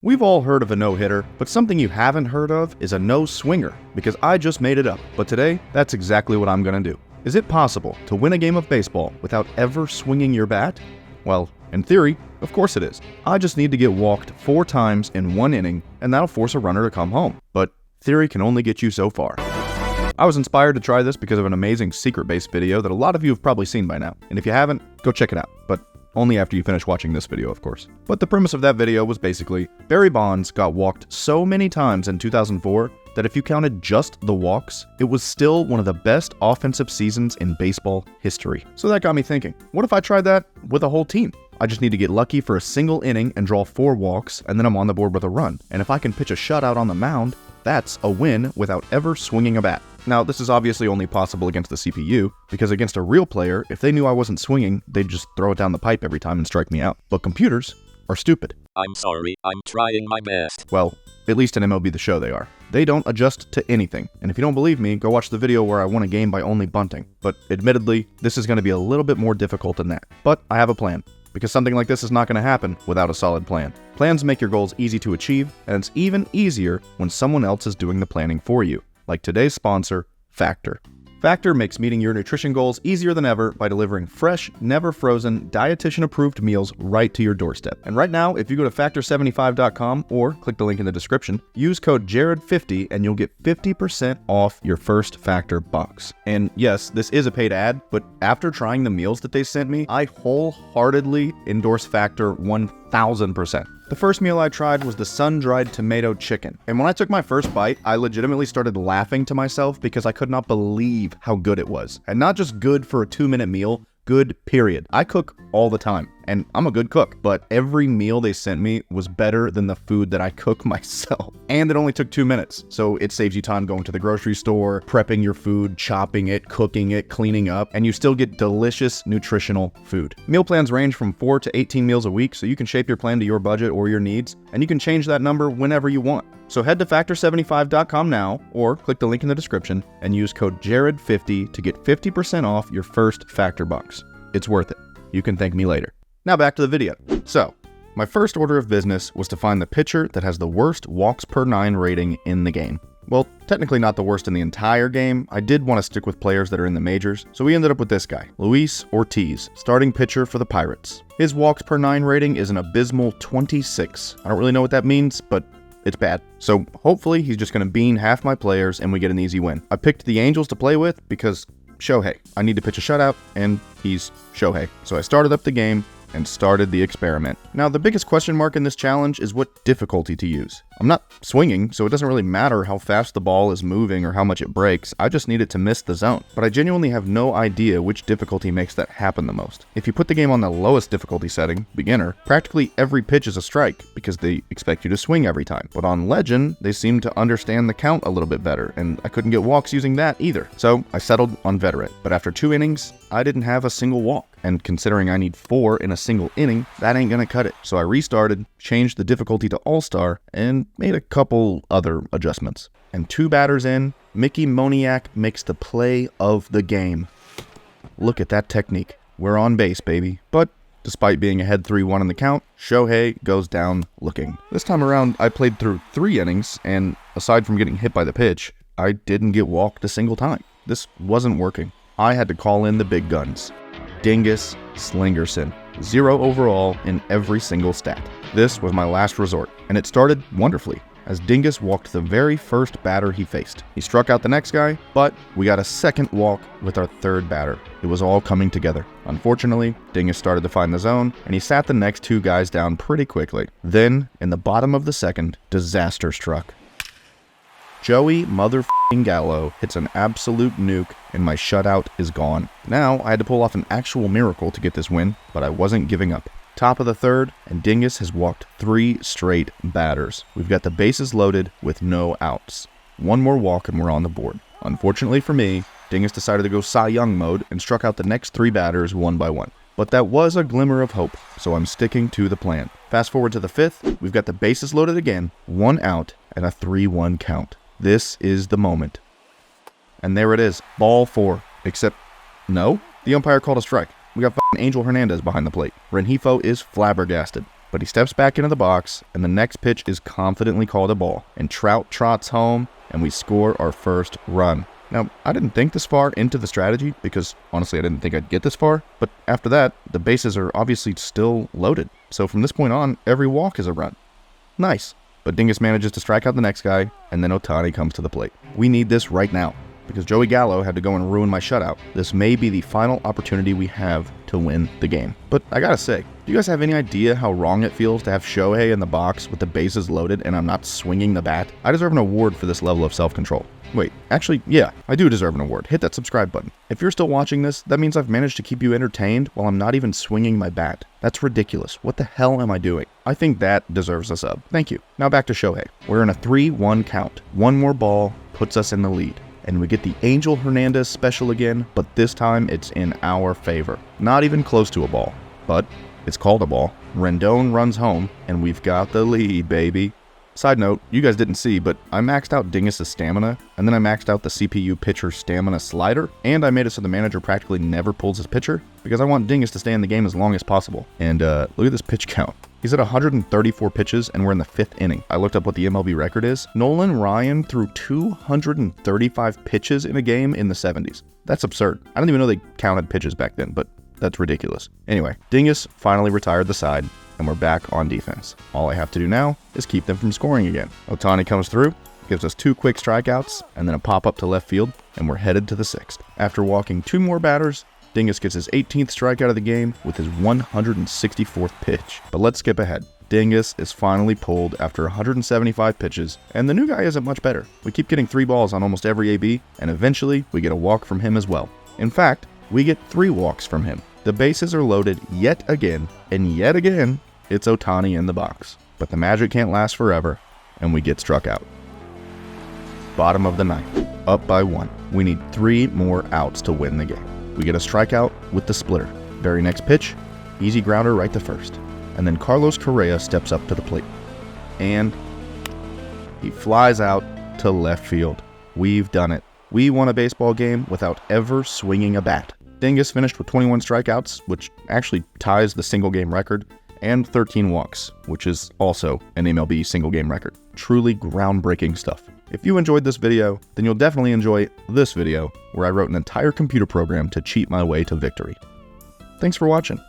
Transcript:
We've all heard of a no-hitter, but something you haven't heard of is a no-swinger, because I just made it up. But today, that's exactly what I'm gonna do. Is it possible to win a game of baseball without ever swinging your bat? Well, in theory, of course it is. I just need to get walked 4 times in 1 inning, and that'll force a runner to come home. But theory can only get you so far. I was inspired to try this because of an amazing secret-based video that a lot of you have probably seen by now. And if you haven't, go check it out. But only after you finish watching this video, of course. But the premise of that video was basically, Barry Bonds got walked so many times in 2004 that if you counted just the walks, it was still one of the best offensive seasons in baseball history. So that got me thinking, what if I tried that with a whole team? I just need to get lucky for a single inning and draw 4 walks, and then I'm on the board with a run. And if I can pitch a shutout on the mound, that's a win without ever swinging a bat. Now, this is obviously only possible against the CPU, because against a real player, if they knew I wasn't swinging, they'd just throw it down the pipe every time and strike me out. But computers are stupid. I'm sorry, I'm trying my best. Well, at least in MLB The Show they are. They don't adjust to anything, and if you don't believe me, go watch the video where I won a game by only bunting. But admittedly, this is going to be a little bit more difficult than that. But I have a plan, because something like this is not going to happen without a solid plan. Plans make your goals easy to achieve, and it's even easier when someone else is doing the planning for you. Like today's sponsor, Factor. Factor makes meeting your nutrition goals easier than ever by delivering fresh, never frozen, dietitian-approved meals right to your doorstep. And right now, if you go to factor75.com or click the link in the description, use code JARED50 and you'll get 50% off your first Factor box. And yes, this is a paid ad, but after trying the meals that they sent me, I wholeheartedly endorse Factor 1000%. The first meal I tried was the sun-dried tomato chicken. And when I took my first bite, I legitimately started laughing to myself because I could not believe how good it was. And not just good for a 2-minute meal, good period. I cook all the time, and I'm a good cook, but every meal they sent me was better than the food that I cook myself. And it only took 2 minutes, so it saves you time going to the grocery store, prepping your food, chopping it, cooking it, cleaning up, and you still get delicious, nutritional food. Meal plans range from 4 to 18 meals a week, so you can shape your plan to your budget or your needs, and you can change that number whenever you want. So head to factor75.com now, or click the link in the description, and use code JARED50 to get 50% off your first Factor box. It's worth it. You can thank me later. Now back to the video. So, my first order of business was to find the pitcher that has the worst walks per 9 rating in the game. Well, technically not the worst in the entire game. I did want to stick with players that are in the majors, so we ended up with this guy, Luis Ortiz, starting pitcher for the Pirates. His walks per 9 rating is an abysmal 26. I don't really know what that means, but it's bad. So hopefully he's just going to bean half my players and we get an easy win. I picked the Angels to play with because Shohei. I need to pitch a shutout, and he's Shohei. So I started up the game and started the experiment. Now, the biggest question mark in this challenge is what difficulty to use. I'm not swinging, so it doesn't really matter how fast the ball is moving or how much it breaks. I just need it to miss the zone. But I genuinely have no idea which difficulty makes that happen the most. If you put the game on the lowest difficulty setting, beginner, practically every pitch is a strike because they expect you to swing every time. But on legend, they seem to understand the count a little bit better, and I couldn't get walks using that either. So I settled on veteran. But after 2 innings, I didn't have a single walk. And considering I need 4 in a single inning, that ain't gonna cut it. So I restarted, changed the difficulty to All-Star, and made a couple other adjustments. And 2 batters in, Mickey Moniak makes the play of the game. Look at that technique. We're on base, baby. But despite being ahead 3-1 in the count, Shohei goes down looking. This time around, I played through 3 innings, and aside from getting hit by the pitch, I didn't get walked a single time. This wasn't working. I had to call in the big guns. Dingus Slingerson, 0 overall in every single stat. This was my last resort, and it started wonderfully, as Dingus walked the very first batter he faced. He struck out the next guy, but we got a second walk with our 3rd batter. It was all coming together. Unfortunately, Dingus started to find the zone, and he sat the next 2 guys down pretty quickly. Then, in the bottom of the 2nd, disaster struck. Joey motherfucking Gallo hits an absolute nuke, and my shutout is gone. Now, I had to pull off an actual miracle to get this win, but I wasn't giving up. Top of the 3rd, and Dingus has walked 3 straight batters. We've got the bases loaded with no outs. 1 more walk and we're on the board. Unfortunately for me, Dingus decided to go Cy Young mode and struck out the next 3 batters one by one. But that was a glimmer of hope, so I'm sticking to the plan. Fast forward to the 5th, we've got the bases loaded again, 1 out, and a 3-1 count. This is the moment. And there it is, ball 4. Except, no, the umpire called a strike. We got Angel Hernandez behind the plate. Rengifo is flabbergasted. But he steps back into the box, and the next pitch is confidently called a ball, and Trout trots home, and we score our first run. Now, I didn't think this far into the strategy, because honestly I didn't think I'd get this far, but after that, the bases are obviously still loaded. So from this point on, every walk is a run. Nice. But Dingus manages to strike out the next guy, and then Ohtani comes to the plate. We need this right now, because Joey Gallo had to go and ruin my shutout. This may be the final opportunity we have to win the game. But I gotta say, do you guys have any idea how wrong it feels to have Shohei in the box with the bases loaded and I'm not swinging the bat? I deserve an award for this level of self-control. Wait, actually, yeah, I do deserve an award. Hit that subscribe button. If you're still watching this, that means I've managed to keep you entertained while I'm not even swinging my bat. That's ridiculous. What the hell am I doing? I think that deserves a sub. Thank you. Now back to Shohei. We're in a 3-1 count. One more ball puts us in the lead. And we get the Angel Hernandez special again, but this time it's in our favor. Not even close to a ball, but it's called a ball. Rendon runs home, and we've got the lead, baby. Side note, you guys didn't see, but I maxed out Dingus' stamina, and then I maxed out the CPU pitcher stamina slider, and I made it so the manager practically never pulls his pitcher, because I want Dingus to stay in the game as long as possible. And look at this pitch count. He's at 134 pitches, and we're in the 5th inning. I looked up what the MLB record is. Nolan Ryan threw 235 pitches in a game in the 70s. That's absurd. I didn't even know they counted pitches back then, but that's ridiculous. Anyway, Dingus finally retired the side, and we're back on defense. All I have to do now is keep them from scoring again. Ohtani comes through, gives us 2 quick strikeouts, and then a pop-up to left field, and we're headed to the 6th. After walking 2 more batters, Dingus gets his 18th strikeout of the game with his 164th pitch. But let's skip ahead. Dingus is finally pulled after 175 pitches, and the new guy isn't much better. We keep getting 3 balls on almost every AB, and eventually we get a walk from him as well. In fact, we get 3 walks from him. The bases are loaded yet again, and yet again, it's Ohtani in the box. But the magic can't last forever, and we get struck out. Bottom of the 9th, up by 1. We need 3 more outs to win the game. We get a strikeout with the splitter. Very next pitch, easy grounder right to first. And then Carlos Correa steps up to the plate. And he flies out to left field. We've done it. We won a baseball game without ever swinging a bat. Dingus finished with 21 strikeouts, which actually ties the single game record, and 13 walks, which is also an MLB single game record. Truly groundbreaking stuff. If you enjoyed this video, then you'll definitely enjoy this video, where I wrote an entire computer program to cheat my way to victory. Thanks for watching.